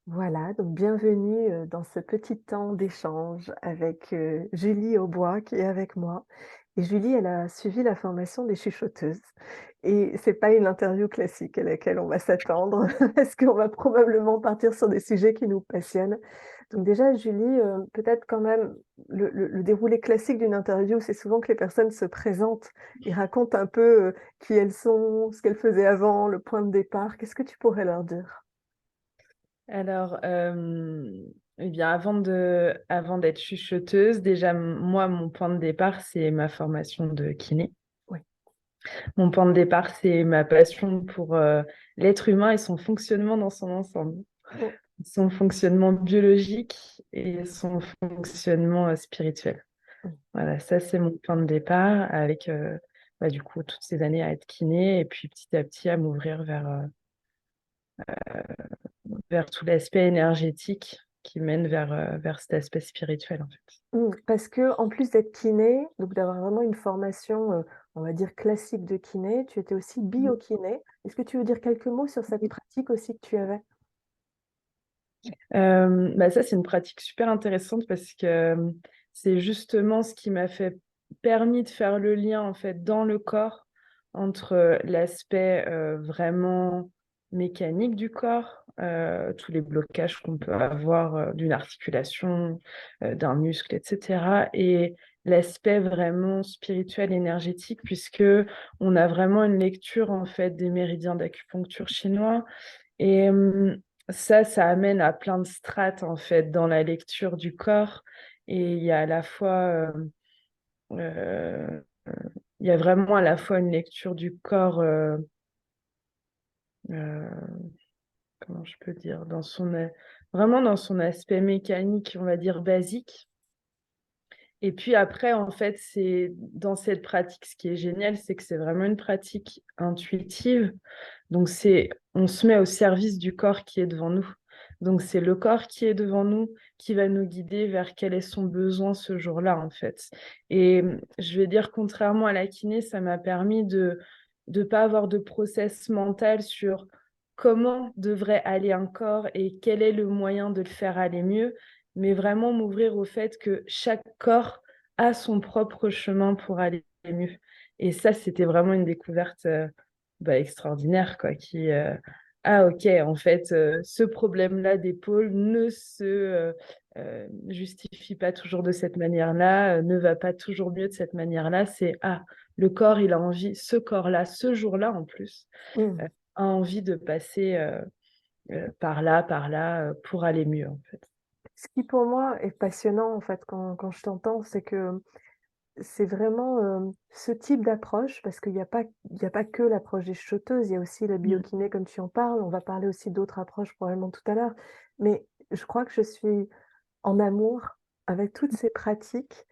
Voilà, donc bienvenue, dans ce petit temps d'échange avec, Julie Aubois qui est avec moi et Julie, elle a suivi la formation des chuchoteuses et c'est pas une interview classique à laquelle on va s'attendre parce qu'on va probablement partir sur des sujets qui nous passionnent. Donc déjà Julie, peut-être quand même le déroulé classique d'une interview, c'est souvent que les personnes se présentent et racontent un peu, qui elles sont, ce qu'elles faisaient avant, le point de départ. Qu'est-ce que tu pourrais leur dire? Alors, eh bien, avant d'être chuchoteuse, déjà, moi, mon point de départ, c'est ma formation de kiné. Oui. Mon point de départ, c'est ma passion pour l'être humain et son fonctionnement dans son ensemble, Mmh. son fonctionnement biologique et son fonctionnement spirituel. Mmh. Voilà, ça, c'est mon point de départ avec, du coup, toutes ces années à être kiné et puis petit à petit à m'ouvrir vers tout l'aspect énergétique qui mène vers cet aspect spirituel, en fait. Parce qu'en plus d'être kiné, donc d'avoir vraiment une formation, on va dire classique de kiné, tu étais aussi biokiné. Est-ce que tu veux dire quelques mots sur cette pratique aussi que tu avais? Ça, c'est une pratique super intéressante parce que c'est justement ce qui m'a permis de faire le lien, en fait, dans le corps entre l'aspect vraiment mécanique du corps, tous les blocages qu'on peut avoir d'une articulation, d'un muscle, etc. Et l'aspect vraiment spirituel, énergétique, puisque on a vraiment une lecture, en fait, des méridiens d'acupuncture chinois. Et ça amène à plein de strates, en fait, dans la lecture du corps. Et il y a à la fois, euh, il y a vraiment à la fois une lecture du corps, euh, comment je peux dire, vraiment dans son aspect mécanique, on va dire basique. Et puis après, en fait, c'est dans cette pratique, ce qui est génial, c'est que c'est vraiment une pratique intuitive. Donc, on se met au service du corps qui est devant nous. Donc, c'est le corps qui est devant nous qui va nous guider vers quel est son besoin ce jour-là, en fait. Et je vais dire, contrairement à la kiné, ça m'a permis de ne pas avoir de process mental sur comment devrait aller un corps et quel est le moyen de le faire aller mieux, mais vraiment m'ouvrir au fait que chaque corps a son propre chemin pour aller mieux. Et ça, c'était vraiment une découverte extraordinaire, quoi, ah ok, en fait, ce problème-là d'épaule ne se justifie pas toujours de cette manière-là, ne va pas toujours mieux de cette manière-là. Le corps, il a envie, ce corps-là, ce jour-là en plus, Mmh. euh, a envie de passer par là, pour aller mieux, en fait. Ce qui pour moi est passionnant en fait quand je t'entends, c'est que c'est vraiment, ce type d'approche parce qu'il y a pas que l'approche des choteuses, il y a aussi la Mm. biokiné comme tu en parles. On va parler aussi d'autres approches probablement tout à l'heure. Mais je crois que je suis en amour avec toutes ces pratiques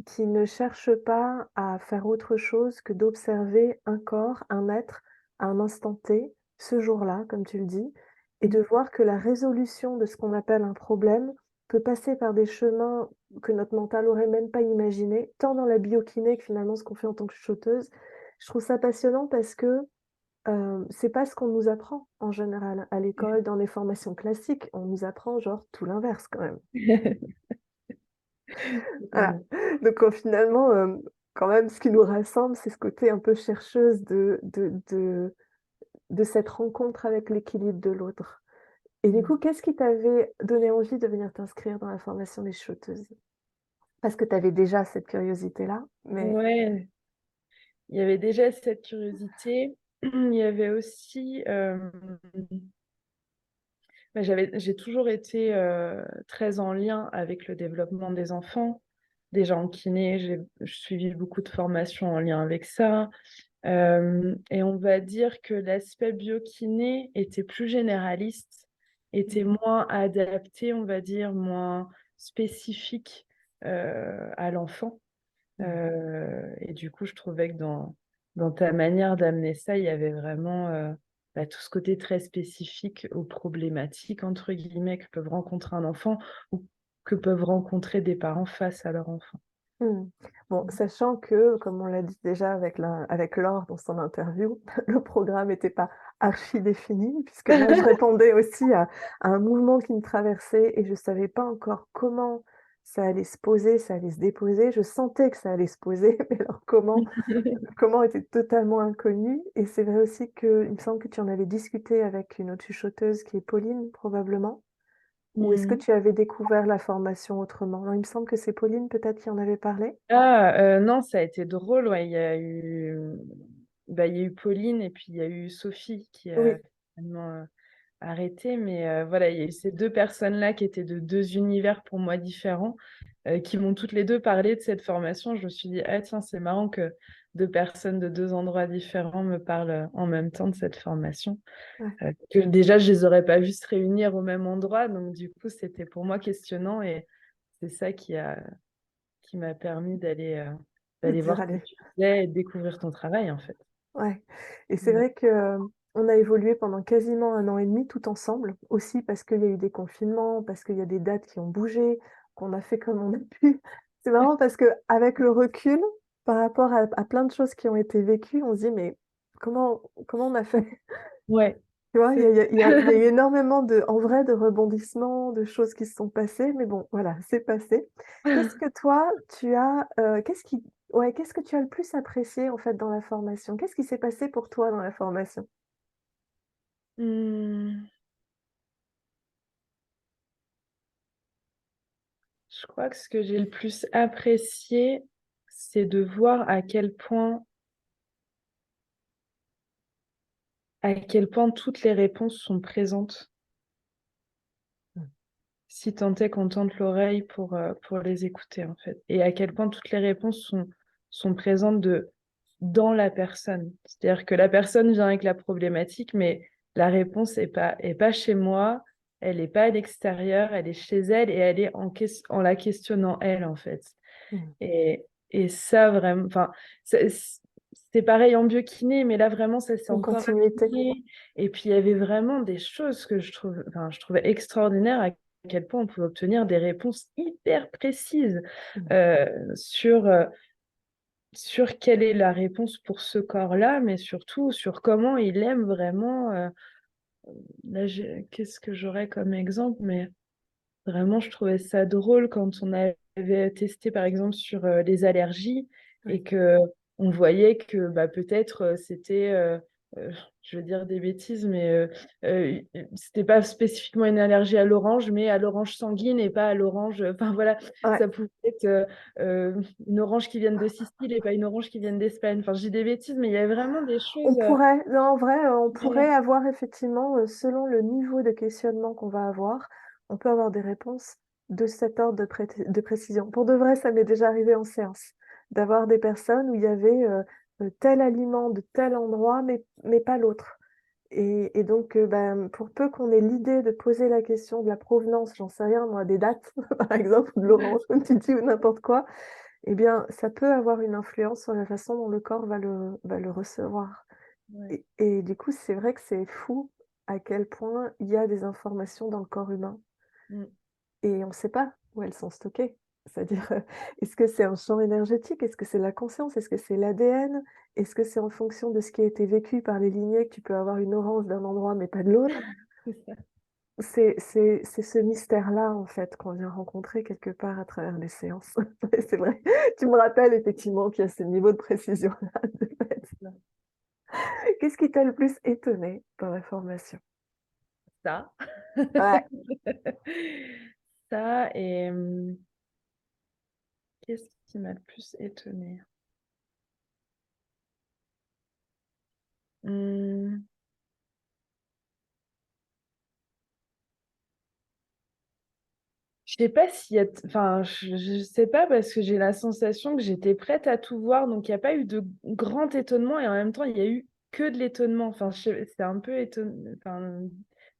qui ne cherche pas à faire autre chose que d'observer un corps, un être, à un instant T, ce jour-là, comme tu le dis, et de voir que la résolution de ce qu'on appelle un problème peut passer par des chemins que notre mental aurait même pas imaginés, tant dans la biokiné que finalement ce qu'on fait en tant que chuchoteuse. Je trouve ça passionnant parce que, c'est pas ce qu'on nous apprend en général à l'école, dans les formations classiques. On nous apprend genre tout l'inverse quand même. Voilà, donc finalement, quand même, ce qui nous rassemble, c'est ce côté un peu chercheuse de cette rencontre avec l'équilibre de l'autre. Et du coup, qu'est-ce qui t'avait donné envie de venir t'inscrire dans la formation des choteuses? Parce que tu avais déjà cette curiosité-là, mais Ouais, il y avait déjà cette curiosité. Il y avait aussi, j'ai toujours été très en lien avec le développement des enfants. Déjà en kiné, j'ai suivi beaucoup de formations en lien avec ça. Et on va dire que l'aspect biokiné était plus généraliste, était moins adapté, on va dire, moins spécifique à l'enfant. mmh. Et du coup, je trouvais que dans ta manière d'amener ça, il y avait vraiment tout ce côté très spécifique aux problématiques, entre guillemets, que peuvent rencontrer un enfant ou que peuvent rencontrer des parents face à leur enfant. Mmh. Bon, sachant que, comme on l'a dit déjà avec Laure dans son interview, le programme n'était pas archi défini puisque moi je répondais aussi à un mouvement qui me traversait et je savais pas encore comment ça allait se poser, ça allait se déposer. Je sentais que ça allait se poser, mais alors comment était totalement inconnu et c'est vrai aussi qu'il me semble que tu en avais discuté avec une autre chuchoteuse qui est Pauline probablement? Ou est-ce que Mmh. tu avais découvert la formation autrement? Non, il me semble que c'est Pauline peut-être qui en avait parlé? Ah, non, ça a été drôle, ouais. Il y a eu Pauline et puis il y a eu Sophie qui a Oui, finalement arrêté. Mais voilà, il y a eu ces deux personnes-là qui étaient de deux univers pour moi différents, qui m'ont toutes les deux parlé de cette formation. Je me suis dit, ah tiens, c'est marrant que deux personnes de deux endroits différents me parlent en même temps de cette formation. ouais, Que déjà, je les aurais pas vus se réunir au même endroit. Donc du coup, c'était pour moi questionnant et c'est ça qui m'a permis de d'aller dire: voir ce que «Allez». tu faisais et de découvrir ton travail, en fait. Ouais et c'est Ouais. vrai que, on a évolué pendant quasiment 1 an et demi tout ensemble, aussi parce qu'il y a eu des confinements, parce qu'il y a des dates qui ont bougé, qu'on a fait comme on a pu. C'est marrant parce qu'avec le recul, par rapport à plein de choses qui ont été vécues, on se dit: «Mais comment on a fait?» Ouais, Tu vois? Il y c'est a il y a il y a il y a eu énormément en vrai, de rebondissements, de choses qui se sont passées, mais bon, voilà, c'est passé. Qu'est-ce que toi, tu as, qu'est-ce que tu as le plus apprécié, en fait, dans la formation? Qu'est-ce qui s'est passé pour toi dans la formation? Mmh, je crois que ce que j'ai le plus apprécié, c'est de voir à quel point toutes les réponses sont présentes, Mmh. si tant est qu'on tente l'oreille pour les écouter, en fait. Et à quel point toutes les réponses sont présentes dans la personne. C'est-à-dire que la personne vient avec la problématique, mais la réponse est pas chez moi, elle n'est pas à l'extérieur, elle est chez elle et elle est en la questionnant elle, en fait. Mmh. Et ça, vraiment, enfin, c'est pareil en biokiné, mais là, vraiment, ça s'est Une encore continuité. affiné. Et puis, il y avait vraiment des choses que je trouvais extraordinaires à quel point on pouvait obtenir des réponses hyper précises Mmh. sur sur quelle est la réponse pour ce corps-là, mais surtout sur comment il aime vraiment. Là, qu'est-ce que j'aurais comme exemple? Mais vraiment, je trouvais ça drôle quand on avait testé, par exemple, sur les allergies Oui. et que on voyait que bah, peut-être c'était, euh, je veux dire des bêtises, mais c'était pas spécifiquement une allergie à l'orange, mais à l'orange sanguine et pas à l'orange. Enfin voilà, Ouais. ça pouvait être une orange qui vienne de Sicile et pas une orange qui vienne d'Espagne. Enfin, je dis des bêtises, mais il y avait vraiment des On choses. pourrait, non, en vrai, on pourrait Ouais, avoir effectivement, selon le niveau de questionnement qu'on va avoir, on peut avoir des réponses de cet ordre de précision. Pour de vrai, ça m'est déjà arrivé en séance, d'avoir des personnes où il y avait, tel aliment de tel endroit, mais pas l'autre et donc ben, pour peu qu'on ait l'idée de poser la question de la provenance, j'en sais rien moi, des dates, par exemple, ou de l'orange, comme tu dis, ou n'importe quoi, eh bien, ça peut avoir une influence sur la façon dont le corps va le recevoir. ouais. Et du coup, c'est vrai que c'est fou à quel point il y a des informations dans le corps humain Mm. et on ne sait pas où elles sont stockées. C'est-à-dire, est-ce que c'est un champ énergétique? Est-ce que c'est la conscience? Est-ce que c'est l'ADN? Est-ce que c'est en fonction de ce qui a été vécu par les lignées que tu peux avoir une orange d'un endroit mais pas de l'autre? C'est ça. C'est ce mystère-là, en fait, qu'on vient rencontrer quelque part à travers les séances. Et c'est vrai, tu me rappelles effectivement qu'il y a ce niveau de précision-là, de fait. Qu'est-ce qui t'a le plus étonné dans la formation? Ça. Ouais. Ça et qu'est-ce qui m'a le plus étonnée? Mmh, je sais pas s'il y a enfin, je sais pas parce que j'ai la sensation que j'étais prête à tout voir, donc il y a pas eu de grand étonnement et en même temps, il y a eu que de l'étonnement. Enfin, c'est un peu enfin,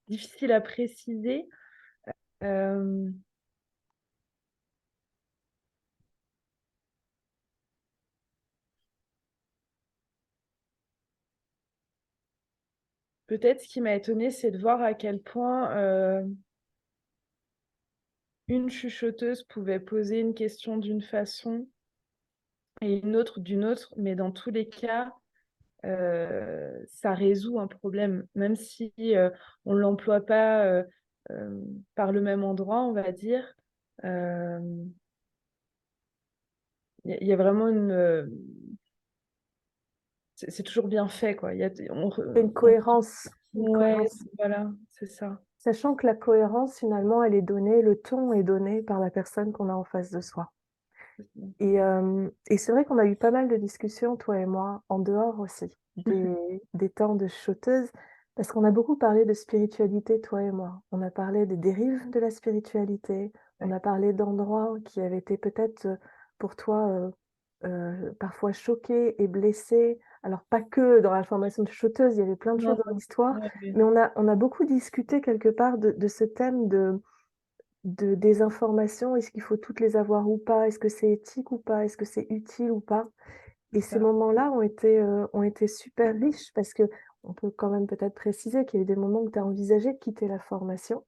difficile à préciser. Hem, peut-être ce qui m'a étonnée, c'est de voir à quel point, une chuchoteuse pouvait poser une question d'une façon et une autre d'une autre, mais dans tous les cas, ça résout un problème, même si on ne l'emploie pas euh, par le même endroit, on va dire. Euh, Il y a vraiment c'est toujours bien fait, quoi. Une cohérence, une Ouais, cohérence. voilà, c'est ça. Sachant que la cohérence, finalement, elle est donnée, le ton est donné par la personne qu'on a en face de soi. Et c'est vrai qu'on a eu pas mal de discussions, toi et moi, en dehors aussi, des temps de chuteuse, parce qu'on a beaucoup parlé de spiritualité, toi et moi. On a parlé des dérives de la spiritualité, on Ouais, a parlé d'endroits qui avaient été peut-être pour toi parfois choqués et blessés. Alors pas que dans la formation de chuteuse, il y avait plein de non, choses dans non. l'histoire, Ouais, ouais, mais on a beaucoup discuté quelque part de ce thème de désinformation. Est-ce qu'il faut toutes les avoir ou pas? Est-ce que c'est éthique ou pas? Est-ce que c'est utile ou pas? c'est Et ces ça. moments-là ont été super riches parce que on peut quand même peut-être préciser qu'il y a eu des moments où tu as envisagé de quitter la formation,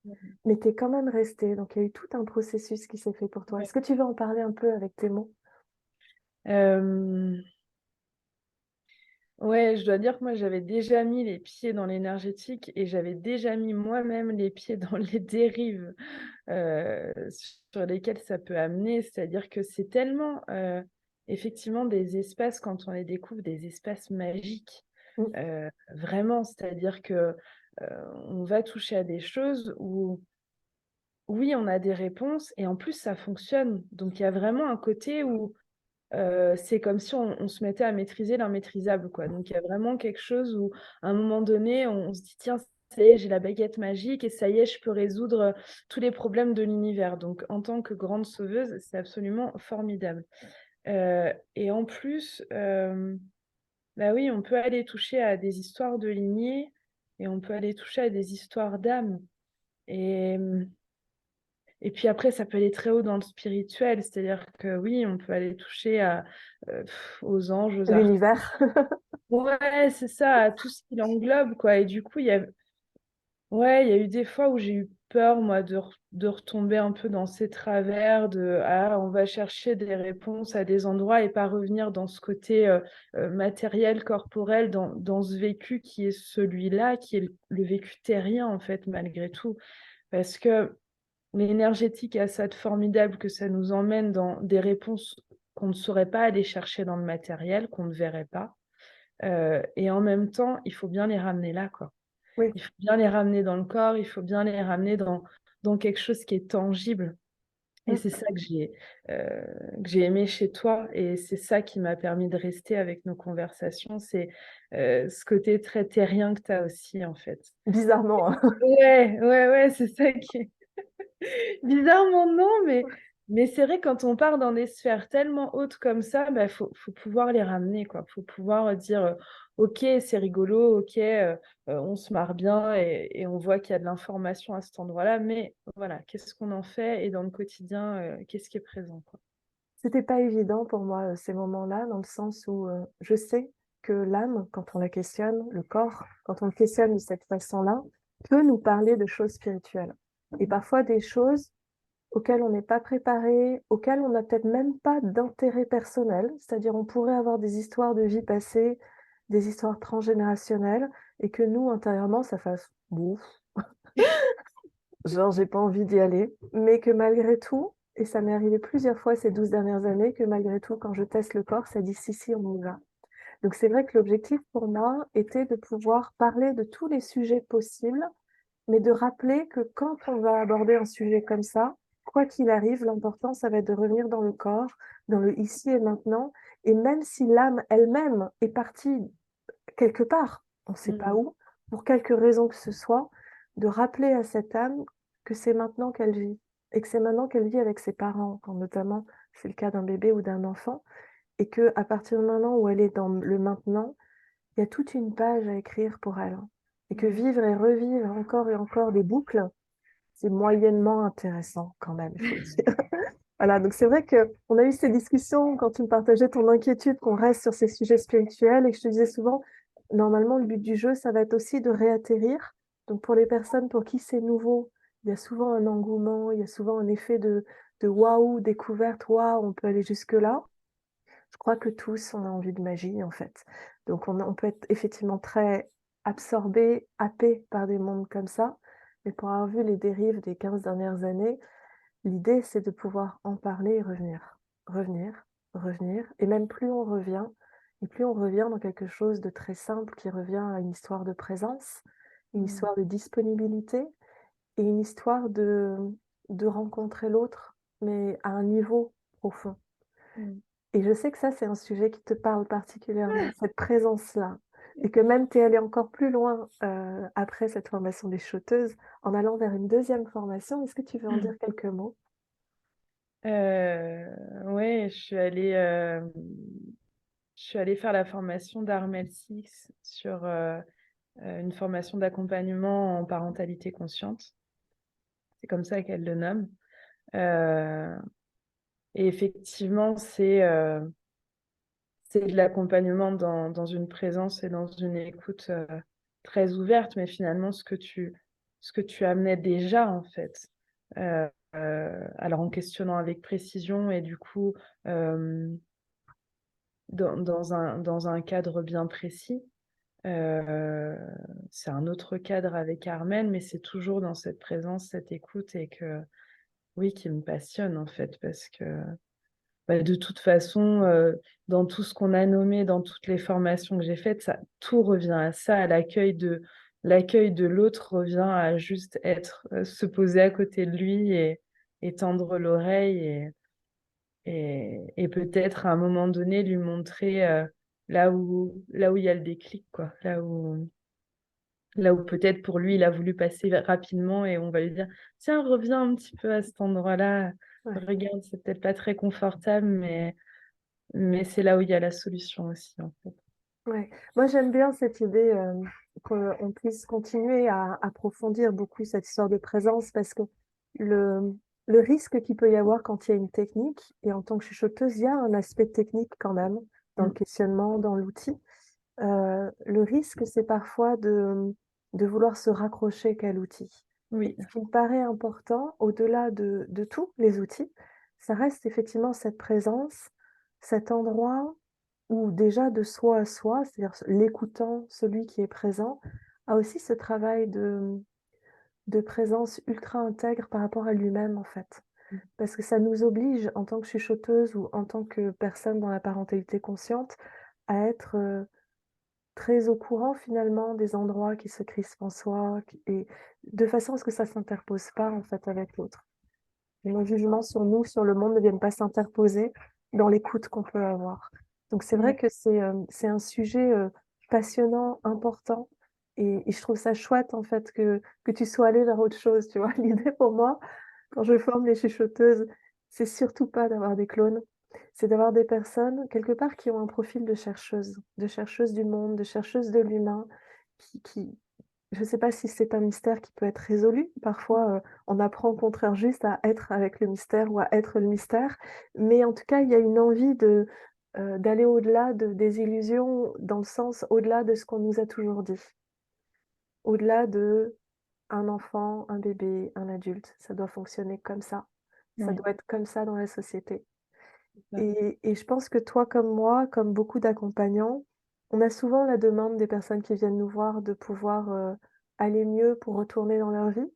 mais tu es quand même resté. Donc il y a eu tout un processus qui s'est fait pour toi. Ouais. Est-ce que tu veux en parler un peu avec tes mots? Euh, ouais, je dois dire que moi, j'avais déjà mis les pieds dans l'énergétique et j'avais déjà mis moi-même les pieds dans les dérives sur lesquelles ça peut amener. C'est-à-dire que c'est tellement, effectivement, des espaces, quand on les découvre, des espaces magiques. Mm. Vraiment, c'est-à-dire que on va toucher à des choses où, oui, on a des réponses et en plus, ça fonctionne. Donc, il y a vraiment un côté où c'est comme si on se mettait à maîtriser l'immaîtrisable, quoi. Donc, il y a vraiment quelque chose où, à un moment donné, on se dit, tiens, ça y est, j'ai la baguette magique et ça y est, je peux résoudre tous les problèmes de l'univers. Donc, en tant que grande sauveuse, c'est absolument formidable. Et en plus, bah oui, on peut aller toucher à des histoires de lignée et on peut aller toucher à des histoires d'âme. Et, et puis après, ça peut aller très haut dans le spirituel, c'est-à-dire que oui, on peut aller toucher aux anges, aux archanges. L'univers. Ouais, c'est ça, à tout ce qui l'englobe, quoi. Et du coup, ouais, il y a eu des fois où j'ai eu peur, moi, de retomber un peu dans ces travers de ah, on va chercher des réponses à des endroits et pas revenir dans ce côté matériel, corporel, dans ce vécu qui est celui-là, qui est le vécu terrien, en fait, malgré tout. Parce que l'énergétique a ça de formidable que ça nous emmène dans des réponses qu'on ne saurait pas aller chercher dans le matériel, qu'on ne verrait pas. Et en même temps, il faut bien les ramener là, quoi. Oui. Il faut bien les ramener dans le corps, il faut bien les ramener dans quelque chose qui est tangible. Et Mm. c'est ça euh, que j'ai aimé chez toi. Et c'est ça qui m'a permis de rester avec nos conversations. C'est ce côté très terrien que tu as aussi, en fait. Bizarrement, hein. Ouais, ouais, ouais, c'est ça qui est bizarrement non, mais c'est vrai, quand on part dans des sphères tellement hautes comme ça, bah, faut pouvoir les ramener, quoi. Faut pouvoir dire, OK, c'est rigolo, OK, on se marre bien et on voit qu'il y a de l'information à cet endroit-là, mais voilà, qu'est-ce qu'on en fait et dans le quotidien, qu'est-ce qui est présent, quoi. C'était pas évident pour moi, ces moments-là, dans le sens où je sais que l'âme, quand on la questionne, le corps, quand on le questionne de cette façon-là, peut nous parler de choses spirituelles. Et parfois des choses auxquelles on n'est pas préparé, auxquelles on n'a peut-être même pas d'intérêt personnel, c'est-à-dire on pourrait avoir des histoires de vie passée, des histoires transgénérationnelles, et que nous, intérieurement, ça fasse bouf, genre j'ai pas envie d'y aller, mais que malgré tout, et ça m'est arrivé plusieurs fois ces 12 dernières années, que malgré tout, quand je teste le corps, ça dit si, si, on y va. Donc c'est vrai que l'objectif pour moi était de pouvoir parler de tous les sujets possibles, mais de rappeler que quand on va aborder un sujet comme ça, quoi qu'il arrive, l'important, ça va être de revenir dans le corps, dans le ici et maintenant, et même si l'âme elle-même est partie quelque part, on ne sait pas Mm. où, pour quelque raison que ce soit, de rappeler à cette âme que c'est maintenant qu'elle vit, et que c'est maintenant qu'elle vit avec ses parents, quand notamment c'est le cas d'un bébé ou d'un enfant, et que à partir du moment où elle est dans le maintenant, il y a toute une page à écrire pour elle, hein. Et que Mm. vivre et revivre encore et encore des boucles, c'est moyennement intéressant quand même, il faut le dire. Voilà, donc c'est vrai que on a eu ces discussions quand tu me partageais ton inquiétude qu'on reste sur ces sujets spirituels et que je te disais souvent, normalement, le but du jeu, ça va être aussi de réatterrir. Donc pour les personnes pour qui c'est nouveau, il y a souvent un engouement, il y a souvent un effet de waouh, découverte, waouh, on peut aller jusque-là. Je crois que tous, on a envie de magie, en fait. Donc on peut être effectivement très absorbé, happé par des mondes comme ça, mais pour avoir vu les dérives des 15 dernières années, l'idée, c'est de pouvoir en parler et revenir. Revenir, revenir et même plus on revient et plus on revient dans quelque chose de très simple qui revient à une histoire de présence, une Mmh. histoire de disponibilité et une histoire de rencontrer l'autre, mais à un niveau profond. Mmh. Et je sais que ça, c'est un sujet qui te parle particulièrement, cette présence-là et que même tu es allée encore plus loin, après cette formation des choteuses, en allant vers une deuxième formation. Est-ce que tu veux en dire quelques mots? Ouais, je suis allée faire la formation d'Armel Six sur, une formation d'accompagnement en parentalité consciente. C'est comme ça qu'elle le nomme. Heu et effectivement, c'est de l'accompagnement dans une présence et dans une écoute, très ouverte, mais finalement ce que tu amenais déjà, en fait. Alors en questionnant avec précision et du coup, hem, dans un cadre bien précis. Heu, c'est un autre cadre avec Armel, mais c'est toujours dans cette présence, cette écoute et que oui, qui me passionne, en fait, parce que bah, de toute façon, dans tout ce qu'on a nommé, dans toutes les formations que j'ai faites, ça tout revient à ça, à l'accueil de l'autre revient à juste être, se poser à côté de lui et tendre l'oreille et peut-être à un moment donné lui montrer, là où il y a le déclic quoi, là où peut-être pour lui, il a voulu passer rapidement et on va lui dire: «Tiens, reviens un petit peu à cet endroit-là, Ouais, regarde, c'est peut-être pas très confortable, mais c'est là où il y a la solution aussi, en fait». ouais. Moi, j'aime bien cette idée, qu'on puisse continuer à approfondir beaucoup cette histoire de présence parce que le le risque qu'il peut y avoir quand il y a une technique et en tant que chuchoteuse, il y a un aspect technique quand même dans le Mmh. questionnement, dans l'outil. Le risque, c'est parfois de vouloir se raccrocher qu'à l'outil. Et Oui, ce qui me paraît important, au-delà de tous les outils, ça reste effectivement cette présence, cet endroit où déjà de soi à soi, c'est-à-dire l'écoutant, celui qui est présent, a aussi ce travail de présence ultra intègre par rapport à lui-même, en fait. mmh, Parce que ça nous oblige, en tant que chuchoteuse ou en tant que personne dans la parentalité consciente, à être, très au courant finalement des endroits qui se crispent en soi et de façon à ce que ça s'interpose pas en fait avec l'autre. Que nos jugements sur nous, sur le monde ne viennent pas s'interposer dans l'écoute qu'on peut avoir. Donc c'est vrai ouais. que c'est un sujet, passionnant, important et je trouve ça chouette en fait que tu sois allée vers autre chose, tu vois? L'idée pour moi, quand je forme les chuchoteuses, c'est surtout pas d'avoir des clones, c'est d'avoir des personnes, quelque part, qui ont un profil de chercheuses du monde, de chercheuses de l'humain, qui je ne sais pas si c'est un mystère qui peut être résolu. Parfois, on apprend au contraire juste à être avec le mystère ou à être le mystère, mais en tout cas, il y a une envie d'aller au-delà des illusions, dans le sens au-delà de ce qu'on nous a toujours dit. Au-delà de un enfant, un bébé, un adulte, ça doit fonctionner comme ça. Ça Oui, doit être comme ça dans la société c'est ça. et je pense que toi comme moi, comme beaucoup d'accompagnants, on a souvent la demande des personnes qui viennent nous voir de pouvoir, aller mieux pour retourner dans leur vie.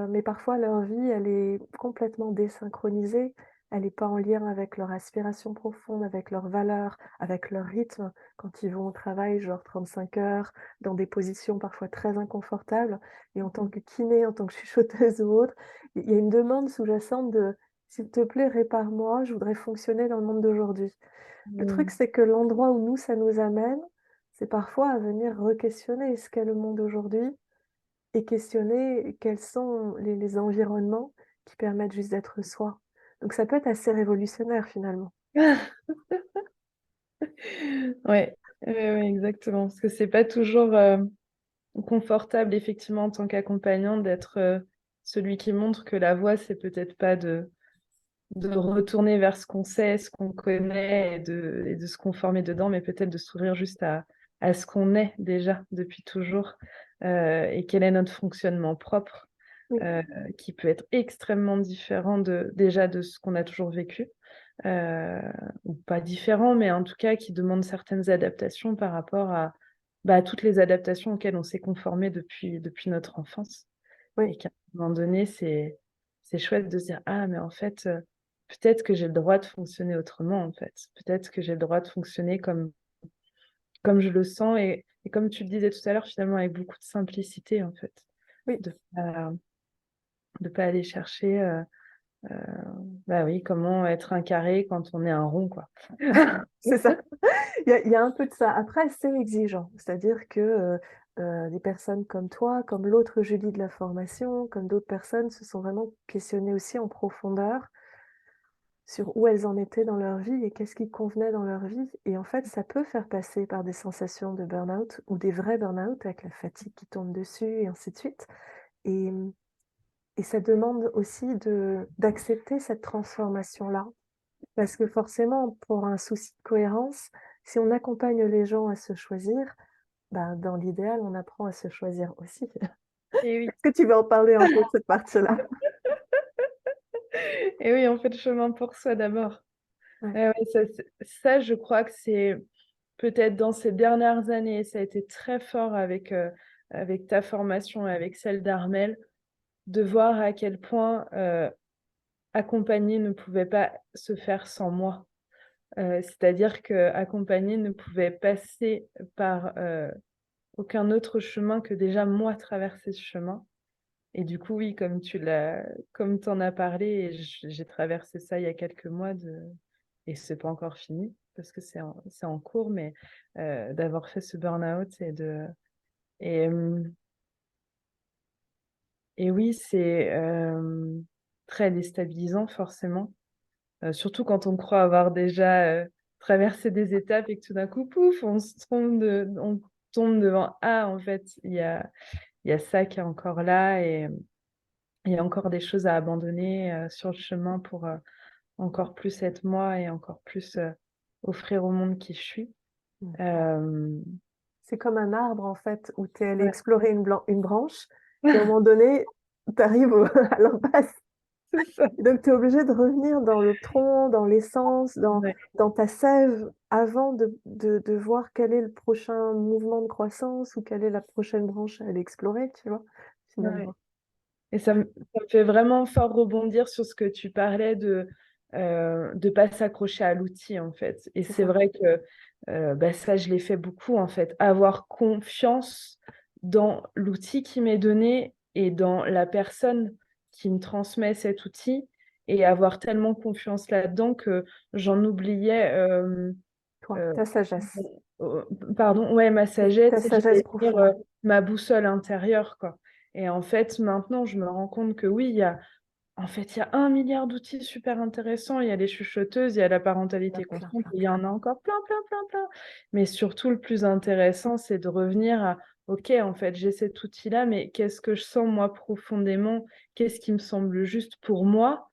Mais parfois leur vie, elle est complètement désynchronisée. Elle est pas en lien avec leur aspiration profonde, avec leurs valeurs, avec leur rythme. Quand ils vont au travail, genre 35 heures, dans des positions parfois très inconfortables et en tant Mmh. que kiné, en tant que chuchoteuse ou autre, il y a une demande sous-jacente de: «S'il te plaît, répare-moi, je voudrais fonctionner dans le monde d'aujourd'hui». Le truc, Mmh. c'est que l'endroit où nous, ça nous amène, c'est parfois à venir re-questionner ce qu'est le monde aujourd'hui et questionner quels sont les environnements qui permettent juste d'être soi. Donc ça peut être assez révolutionnaire finalement. Ouais, ouais, exactement. Parce que c'est pas toujours, confortable effectivement en tant qu'accompagnant d'être, celui qui montre que la voie, c'est peut-être pas de retourner vers ce qu'on sait, ce qu'on connaît et de se conformer dedans, mais peut-être de s'ouvrir juste à ce qu'on est déjà depuis toujours, et quel est notre fonctionnement propre, Oui, heu, qui peut être extrêmement différent de déjà de ce qu'on a toujours vécu. euh, ou pas différents, mais en tout cas qui demandent certaines adaptations par rapport à bah, toutes les adaptations auxquelles on s'est conformé depuis notre enfance. Oui, Et qu'à un moment donné, c'est chouette de se dire, ah, mais en fait, peut-être que j'ai le droit de fonctionner autrement, en fait. Peut-être que j'ai le droit de fonctionner comme je le sens et comme tu le disais tout à l'heure, finalement, avec beaucoup de simplicité, en fait. oui, De pas, de pas aller chercher, euh, bah oui, comment être un carré quand on est un rond, quoi. c'est ça. Il y a un peu de ça. Après, c'est exigeant. C'est-à-dire que des personnes comme toi, comme l'autre Julie de la formation, comme d'autres personnes, se sont vraiment questionnées aussi en profondeur sur où elles en étaient dans leur vie et qu'est-ce qui convenait dans leur vie. Et en fait, ça peut faire passer par des sensations de burn-out ou des vrais burn-out avec la fatigue qui tombe dessus et ainsi de suite. Et, et ça demande aussi d'accepter cette transformation-là. Parce que forcément, pour un souci de cohérence, si on accompagne les gens à se choisir, ben, dans l'idéal, on apprend à se choisir aussi. Et oui, Est-ce que tu veux en parler un peu de cette partie-là? et oui, on fait le chemin pour soi d'abord. Ouais. Ouais, ça, je crois que c'est peut-être dans ces dernières années, ça a été très fort avec ta formation et avec celle d'Armel, de voir à quel point accompagner ne pouvait pas se faire sans moi. C'est-à-dire que accompagner ne pouvait passer par aucun autre chemin que déjà moi traverser ce chemin. Et du coup, oui, comme tu en as parlé, et j'ai traversé ça il y a quelques mois et c'est pas encore fini parce que c'est en cours, mais d'avoir fait ce burn-out et, euh, et oui, c'est très déstabilisant forcément. Surtout quand on croit avoir déjà traversé des étapes et que tout d'un coup, pouf, on tombe devant, ah, en fait, il y a ça qui est encore là et il y a encore des choses à abandonner sur le chemin pour encore plus être moi et encore plus offrir au monde qui je suis. Mm. Euh, C'est comme un arbre, en fait, où tu es allé ouais. explorer une branche, puis à un moment donné, tu arrives à l'impasse. C'est ça. Et donc, tu es obligé de revenir dans le tronc, dans l'essence, Ouais. dans ta sève, avant de voir quel est le prochain mouvement de croissance ou quelle est la prochaine branche à aller explorer, tu vois, Ouais. finalement. Et ça me fait vraiment fort rebondir sur ce que tu parlais de pas s'accrocher à l'outil, en fait. Et C'est c'est ça. vrai que bah, ça, je l'ai fait beaucoup, en fait. Avoir confiance dans l'outil qui m'est donné et dans la personne qui me transmet cet outil et avoir tellement confiance là-dedans que j'en oubliais, Toi, euh, ta sagesse. euh, pardon, ouais, ma Ta sagesse, et sagesse j'allais dire profonde. ma boussole intérieure, quoi. Et en fait, maintenant, je me rends compte que oui, il y a 1 milliard d'outils super intéressants. Il y a les chuchoteuses, il y a la Il y en a parentalité plein, constante, plein, et il y plein. en a encore plein, plein, plein, plein. Mais surtout, le plus intéressant, c'est de revenir à, OK, en fait, j'ai cet outil-là, mais qu'est-ce que je sens moi profondément? Qu'est-ce qui me semble juste pour moi,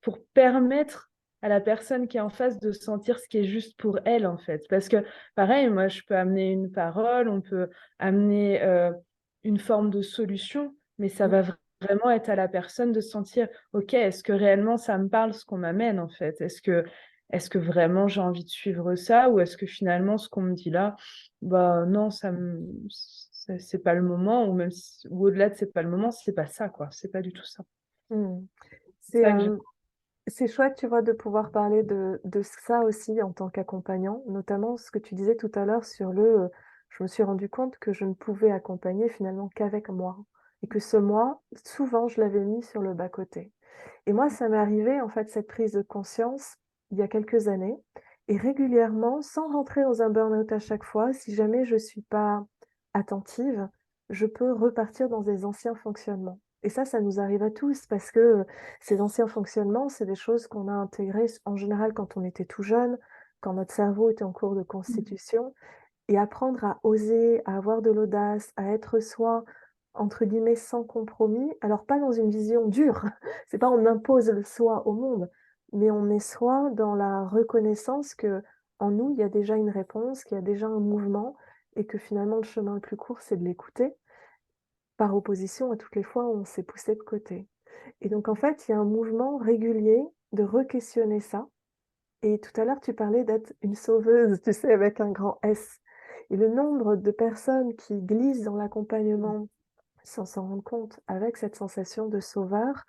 pour permettre à la personne qui est en face de sentir ce qui est juste pour elle, en fait. Parce que, pareil, moi, je peux amener une parole, on peut amener une forme de solution, mais ça Mm, va vraiment être à la personne de sentir, OK, est-ce que réellement ça me parle ce qu'on m'amène, en fait? Est-ce que vraiment j'ai envie de suivre ça, ou est-ce que finalement ce qu'on me dit là, bah non, c'est pas le moment, ou même ou au-delà de c'est pas le moment, c'est pas ça, quoi. C'est pas du tout ça. mm. C'est C'est ça que je... c'est chouette, tu vois, de pouvoir parler de ça aussi en tant qu'accompagnant, notamment ce que tu disais tout à l'heure sur je me suis rendu compte que je ne pouvais accompagner finalement qu'avec moi. Et que ce moi, souvent, je l'avais mis sur le bas-côté. Et moi, ça m'est arrivé, en fait, cette prise de conscience il y a quelques années. Et régulièrement, sans rentrer dans un burn-out à chaque fois, si jamais je suis pas attentive, je peux repartir dans des anciens fonctionnements. Et ça nous arrive à tous parce que ces anciens fonctionnements, c'est des choses qu'on a intégrées en général quand on était tout jeune, quand notre cerveau était en cours de constitution. Et apprendre à oser, à avoir de l'audace, à être soi, entre guillemets, sans compromis. Alors pas dans une vision dure, c'est pas on impose le soi au monde, mais on est soi dans la reconnaissance que en nous, il y a déjà une réponse, qu'il y a déjà un mouvement, et que finalement le chemin le plus court, c'est de l'écouter, par opposition à toutes les fois où on s'est poussé de côté. Et donc en fait, il y a un mouvement régulier de re-questionner ça, Et tout à l'heure, tu parlais d'être une sauveuse, tu sais, avec un grand S. Et le nombre de personnes qui glissent dans l'accompagnement sans s'en rendre compte, avec cette sensation de sauveur,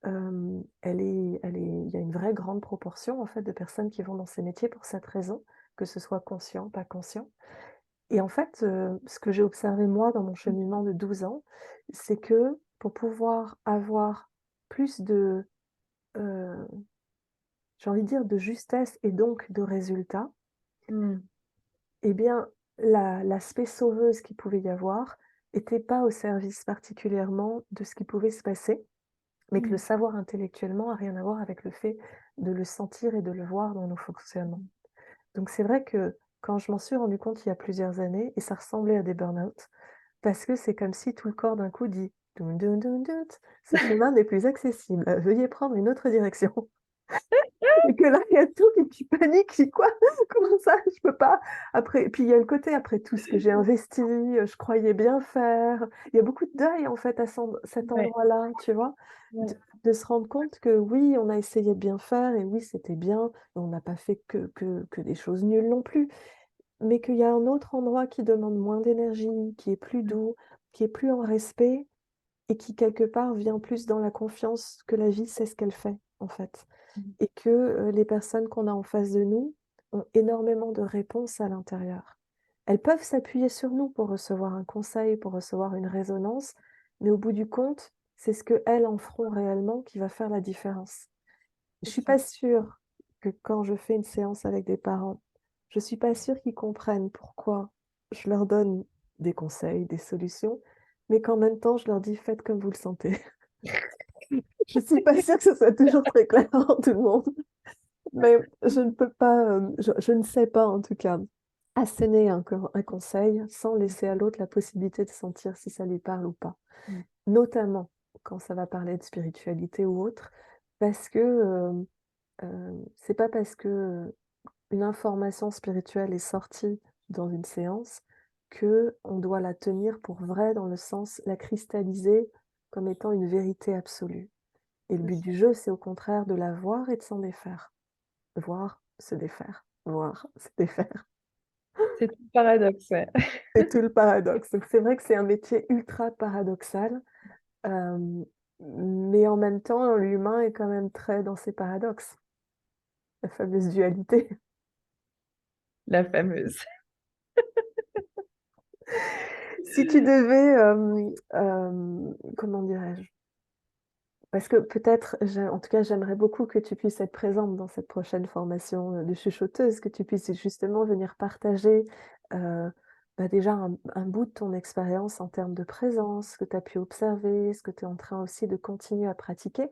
il y a une vraie grande proportion, en fait, de personnes qui vont dans ces métiers pour cette raison, que ce soit conscient, pas conscient. Et en fait, ce que j'ai observé moi dans mon cheminement de 12 ans, c'est que pour pouvoir avoir plus de, heu, j'ai envie de dire de justesse et donc de résultats, Mmh. eh bien, l'aspect sauveuse qu'il pouvait y avoir était pas au service particulièrement de ce qui pouvait se passer, mais que le Mmh. savoir intellectuellement a rien à voir avec le fait de le sentir et de le voir dans nos fonctionnements. Donc c'est vrai que quand je m'en suis rendu compte il y a plusieurs années et ça ressemblait à des burn-out, parce que c'est comme si tout le corps d'un coup dit: «Dun dun dun dun, ce chemin n'est plus accessible, veuillez prendre une autre direction». Et que là, il y a tout qui panique, qui: «Quoi? Comment ça? Je peux pas». Après puis il y a le côté après tout ce que j'ai investi, je croyais bien faire. Il y a beaucoup de deuil en fait à cet Ouais, endroit-là, tu vois? De ouais. de se rendre compte que oui, on a essayé de bien faire et oui, c'était bien, et on n'a pas fait que des choses nulles non plus. Mais qu'il y a un autre endroit qui demande moins d'énergie, qui est plus doux, qui est plus en respect et qui quelque part vient plus dans la confiance que la vie sait ce qu'elle fait, en fait. Mmh. Et que, les personnes qu'on a en face de nous ont énormément de réponses à l'intérieur. Elles peuvent s'appuyer sur nous pour recevoir un conseil, pour recevoir une résonance, mais au bout du compte, c'est ce qu'elles en feront réellement qui va faire la différence. Je C'est suis ça. pas sûre que quand je fais une séance avec des parents, je suis pas sûre qu'ils comprennent pourquoi je leur donne des conseils, des solutions, mais qu'en même temps je leur dis: «Faites comme vous le sentez». Je suis pas sûre que ce soit toujours très clair pour tout le monde, mais je ne peux pas, je ne sais pas en tout cas asséner un conseil sans laisser à l'autre la possibilité de sentir si ça lui parle ou pas. Mmh. Notamment quand ça va parler de spiritualité ou autre, parce que, c'est pas parce que, une information spirituelle est sortie dans une séance que on doit la tenir pour vraie dans le sens la cristalliser comme étant une vérité absolue. Et le C'est but ça. du jeu, c'est au contraire de la voir et de s'en défaire. Voir, se défaire, voir, se défaire. C'est tout le paradoxe, ouais. C'est tout le paradoxe. Donc c'est vrai que c'est un métier ultra paradoxal, hem, mais en même temps, l'humain est quand même très dans ses paradoxes, la fameuse dualité. La fameuse. Si tu devais, comment dirais-je? Parce que peut-être, en tout cas, j'aimerais beaucoup que tu puisses être présente dans cette prochaine formation, de chuchoteuse, que tu puisses justement venir partager, heu, bah, déjà un bout de ton expérience en termes de présence, ce que tu as pu observer, ce que tu es en train aussi de continuer à pratiquer.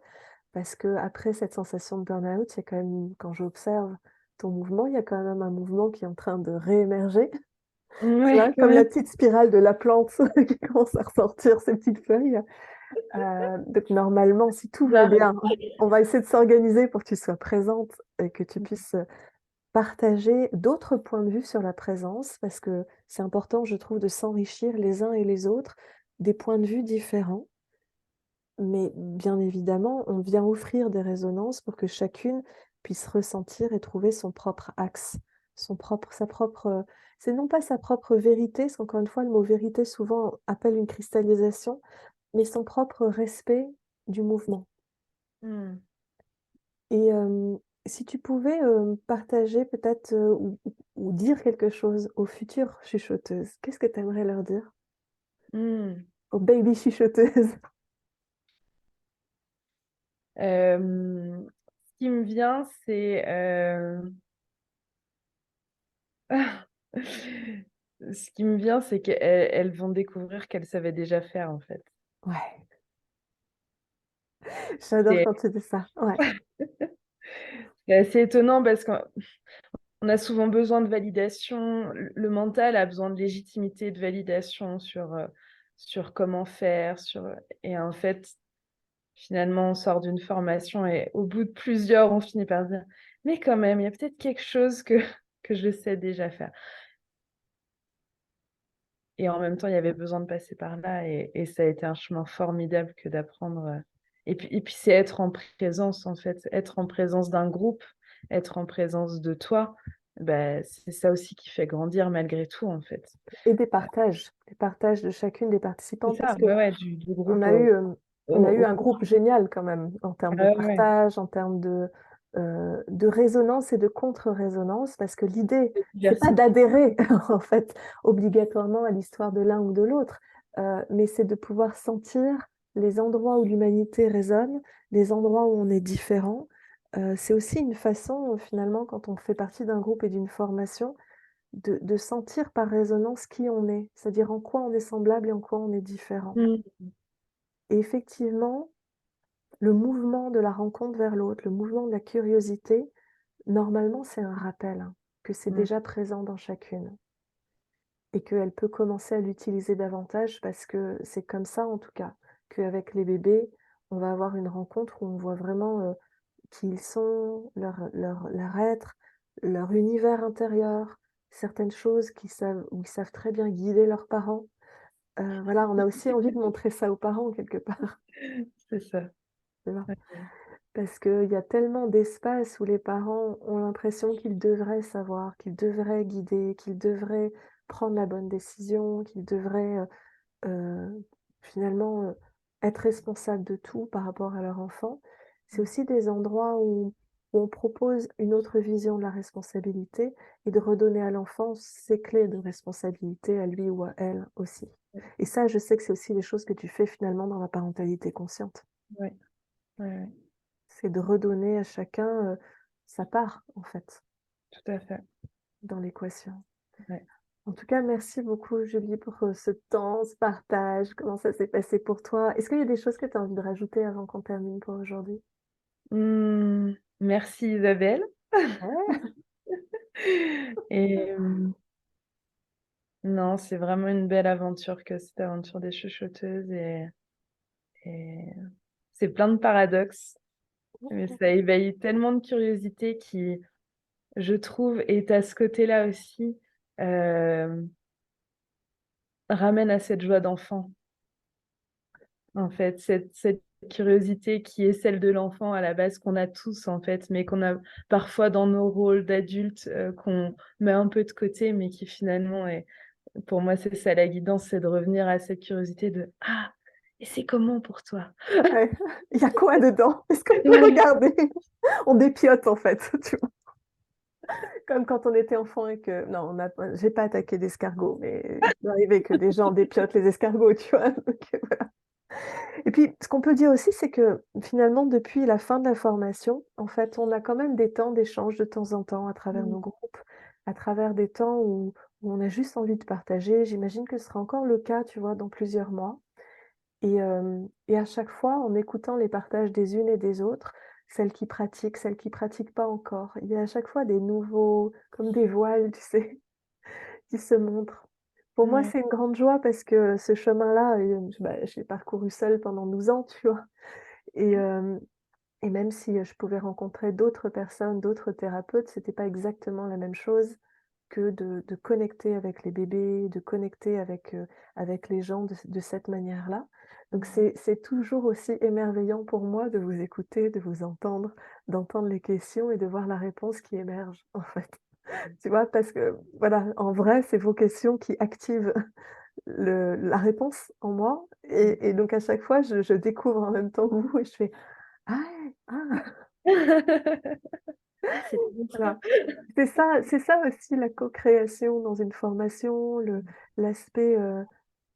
Parce qu'après cette sensation de burn-out, il y a quand même quand j'observe ton mouvement, il y a quand même un mouvement qui est en train de réémerger. Tu Ouais, vois? quand Comme la même. petite spirale de la plante qui commence à ressortir ses petites feuilles. Donc normalement, si tout va Bien. bien, on va essayer de s'organiser pour que tu sois présente et que tu puisses, partager d'autres points de vue sur la présence, parce que c'est important, je trouve, de s'enrichir les uns et les autres des points de vue différents. Mais bien évidemment, on vient offrir des résonances pour que chacune puisse ressentir et trouver son propre axe, sa propre, c'est non pas sa propre vérité, parce qu'encore une fois, le mot vérité souvent appelle une cristallisation, mais son propre respect du mouvement. Mmh. Et si tu pouvais, partager peut-être, ou dire quelque chose aux futures chuchoteuses, qu'est-ce que tu aimerais leur dire? Mmh. Aux baby chuchoteuses? Ce qui me vient, c'est, ce qui me vient, c'est qu'elles vont découvrir qu'elles savaient déjà faire, en fait. Ouais, j'adore C'est quand tu dis ça, ouais. c'est assez étonnant parce qu'on a souvent besoin de validation. Le mental a besoin de légitimité, de validation sur comment faire, et en fait, finalement, on sort d'une formation et au bout de plusieurs, on finit par se dire: «Mais quand même, il y a peut-être quelque chose que que je sais déjà faire». Et en même temps, il y avait besoin de passer par là et ça a été un chemin formidable que d'apprendre, et puis c'est être en présence, en fait, être en présence d'un groupe. être en présence de toi, bah, c'est ça aussi qui fait grandir malgré tout, en fait. Et des partages de chacune des C'est participantes parce ça, que ouais, ouais, du on groupe a eu, on a eu au un groupe génial quand même en termes de ah ouais, ouais, partage, en termes de résonance et de contre-résonance, parce que l'idée, de c'est pas diversité. d'adhérer en fait obligatoirement à l'histoire de l'un ou de l'autre, mais c'est de pouvoir sentir les endroits où l'humanité résonne, les endroits où on est différent. C'est aussi une façon, finalement, quand on fait partie d'un groupe et d'une formation, de sentir par résonance qui on est, c'est-à-dire en quoi on est semblable et en quoi on est différent. Mmh. Et effectivement, le mouvement de la rencontre vers l'autre, le mouvement de la curiosité, normalement, c'est un rappel, hein, que c'est Mmh. déjà présent dans chacune et qu'elle peut commencer à l'utiliser davantage parce que c'est comme ça, en tout cas, qu'avec les bébés, on va avoir une rencontre où on voit vraiment, qui ils sont, leur être, leur univers intérieur, certaines choses qu'ils savent où ils savent très bien guider leurs parents. Voilà, on a aussi envie de montrer ça aux parents quelque part, C'est ça. tu vois? Ouais. Parce qu'il y a tellement d'espace où les parents ont l'impression qu'ils devraient savoir, qu'ils devraient guider, qu'ils devraient prendre la bonne décision, qu'ils devraient, finalement, être responsables de tout par rapport à leur enfant. C'est aussi des endroits où on propose une autre vision de la responsabilité et de redonner à l'enfant ses clés de responsabilité, à lui ou à elle aussi. Et ça, je sais que c'est aussi des choses que tu fais finalement dans la parentalité consciente. Ouais, ouais, ouais, C'est de redonner à chacun, sa part, en fait, tout à fait. dans l'équation. Ouais. En tout cas, merci beaucoup Julie pour, ce temps, ce partage, comment ça s'est passé pour toi. Est-ce qu'il y a des choses que tu as envie de rajouter avant qu'on termine pour aujourd'hui? Merci Isabelle. Ouais. Et non, c'est vraiment une belle aventure que cette aventure des chuchoteuses et c'est plein de paradoxes, mais ça éveille tellement de curiosité qui, je trouve, est à ce côté-là aussi, hem, ramène à cette joie d'enfant. En fait, cette curiosité qui est celle de l'enfant à la base, qu'on a tous en fait, mais qu'on a parfois dans nos rôles d'adultes, qu'on met un peu de côté, mais qui finalement est pour moi, c'est ça la guidance, c'est de revenir à cette curiosité de: «Ah et c'est comment pour toi?» Ouais. Il y a quoi dedans? Est-ce qu'on peut Ouais, regarder? On dépiote en fait, tu vois? Comme quand on était enfant et que non, on a pas j'ai pas attaqué d'escargot, mais il peut arriver que des gens dépiotent les escargots, tu vois? Donc, voilà. Et puis, ce qu'on peut dire aussi, c'est que finalement, depuis la fin de la formation, en fait, on a quand même des temps d'échange de temps en temps à travers mmh, nos groupes, à travers des temps où on a juste envie de partager. J'imagine que ce sera encore le cas, tu vois, dans plusieurs mois. Et à chaque fois, en écoutant les partages des unes et des autres, celles qui pratiquent pas encore, il y a à chaque fois des nouveaux comme des voiles, tu sais, qui se montrent. Pour moi, ouais, c'est une grande joie parce que ce chemin-là, bah, je l'ai parcouru seule pendant 12 ans, tu vois? Et hem et même si, je pouvais rencontrer d'autres personnes, d'autres thérapeutes, c'était pas exactement la même chose que de connecter avec les bébés, de connecter avec les gens de cette manière-là. Donc mmh, c'est toujours aussi émerveillant pour moi de vous écouter, de vous entendre, d'entendre les questions et de voir la réponse qui émerge, en fait. Tu vois? Parce que, voilà, en vrai, c'est vos questions qui activent le la réponse en moi et donc à chaque fois, je découvre en même temps que vous et je fais: «Ah ouais! Ah!» c'est bien ça. Voilà. C'est ça aussi la co-création dans une formation, l'aspect,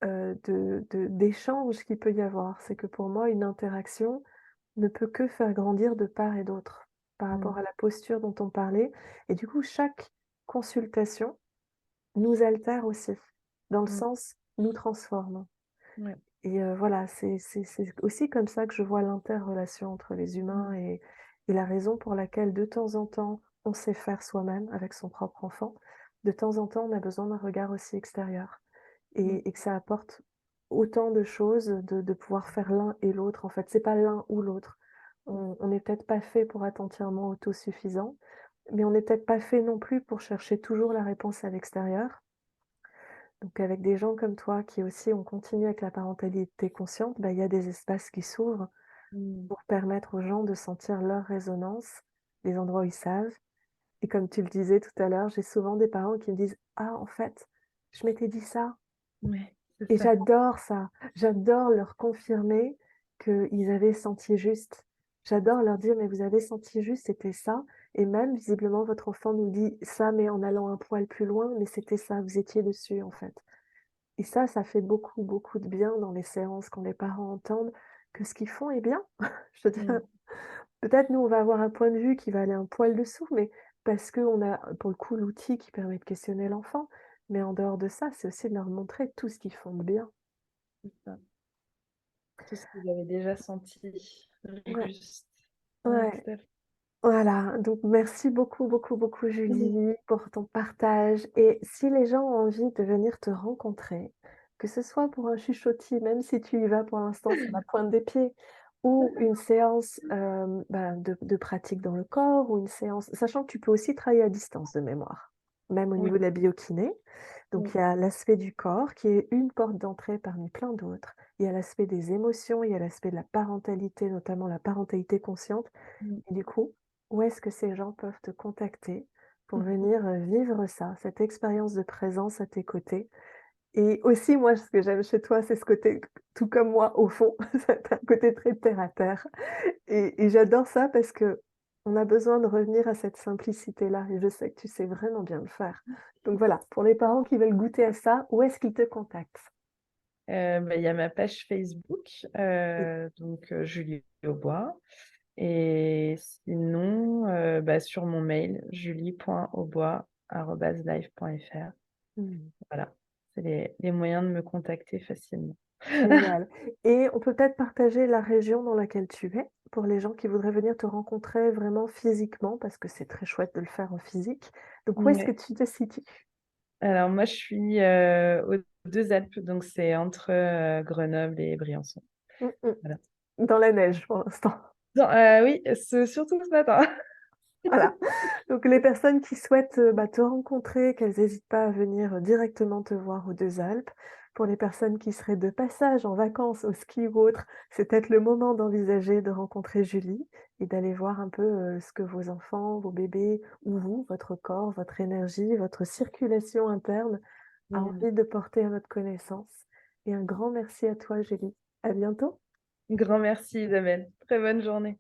d'échange qu'il peut y avoir. C'est que pour moi, une interaction ne peut que faire grandir de part et d'autre, par Mmh, rapport à la posture dont on parlait et du coup, chaque consultation nous altère aussi, dans le mmh, sens nous transforme ouais, et voilà, c'est aussi comme ça que je vois l'interrelation entre les mmh, humains et la raison pour laquelle de temps en temps, on sait faire soi-même avec son propre enfant. De temps en temps, on a besoin d'un regard aussi extérieur mmh, et que ça apporte autant de choses de pouvoir faire l'un et l'autre. En fait, c'est pas l'un ou l'autre. On n'est peut-être pas fait pour être entièrement autosuffisant, mais on n'est peut-être pas fait non plus pour chercher toujours la réponse à l'extérieur. Donc avec des gens comme toi qui aussi ont continué avec la parentalité consciente, bah, il y a des espaces qui s'ouvrent mmh, pour permettre aux gens de sentir leur résonance les endroits où ils savent. Et comme tu le disais tout à l'heure, j'ai souvent des parents qui me disent: «Ah en fait, je m'étais dit ça». Ouais, c'est Et ça. j'adore ça. J'adore leur confirmer qu'ils avaient senti juste. J'adore leur dire: «Mais vous avez senti juste, c'était ça» et même visiblement votre enfant nous dit ça, mais en allant un poil plus loin, mais c'était ça, vous étiez dessus en fait. Et ça fait beaucoup, beaucoup de bien dans les séances quand les parents entendent que ce qu'ils font est bien. Je veux dire, Mmh. peut-être nous on va avoir un point de vue qui va aller un poil dessous, mais parce qu'on a pour le coup l'outil qui permet de questionner l'enfant. Mais en dehors de ça, c'est aussi de leur montrer tout ce qu'ils font de bien. C'est ça. Tout ce que j'avais déjà senti, Ouais, juste. Ouais, ouais. tout à fait. Voilà, donc merci beaucoup, beaucoup, beaucoup Julie pour ton partage et si les gens ont envie de venir te rencontrer, que ce soit pour un chuchotis, même si tu y vas pour l'instant sur la pointe des pieds ou une séance, de pratique dans le corps ou une séance sachant que tu peux aussi travailler à distance de mémoire, même au Oui, niveau de la biokiné. Donc oui, il y a l'aspect du corps qui est une porte d'entrée parmi plein d'autres. Il y a l'aspect des émotions, il y a l'aspect de la parentalité, notamment la parentalité consciente mmh. et du coup, où est-ce que ces gens peuvent te contacter pour Mmh. venir, vivre ça, cette expérience de présence à tes côtés? Et aussi, moi, ce que j'aime chez toi, c'est ce côté, tout comme moi, au fond, c'est un côté très terre à terre et j'adore ça parce qu'on a besoin de revenir à cette simplicité-là et je sais que tu sais vraiment bien le faire. Donc voilà, pour les parents qui veulent goûter à ça, où est-ce qu'ils te contactent? Il y a ma page Facebook, Oui. donc Julie Aubois et sinon, sur mon mail julie.aubois@live.fr. Mmh. Voilà, c'est les moyens de me contacter facilement. Génial et on peut peut-être partager la région dans laquelle tu es, pour les gens qui voudraient venir te rencontrer vraiment physiquement, parce que c'est très chouette de le faire en physique. Donc où est-ce que Ouais. tu te situes? Alors moi, je suis, aux 2 Alpes, donc c'est entre, Grenoble et Briançon. Mmh Voilà. mh. Dans la neige pour l'instant. Non, oui, surtout ce matin. Voilà, donc les personnes qui souhaitent, te rencontrer, qu'elles hésitent pas à venir, directement te voir aux 2 Alpes. Pour les personnes qui seraient de passage en vacances, au ski ou autre, c'est peut-être le moment d'envisager de rencontrer Julie et d'aller voir un peu, ce que vos enfants, vos bébés ou vous, votre corps, votre énergie, votre circulation interne a Mmh. envie de porter à votre connaissance et un grand merci à toi Julie. À bientôt. Grand merci Isabelle. Très bonne journée.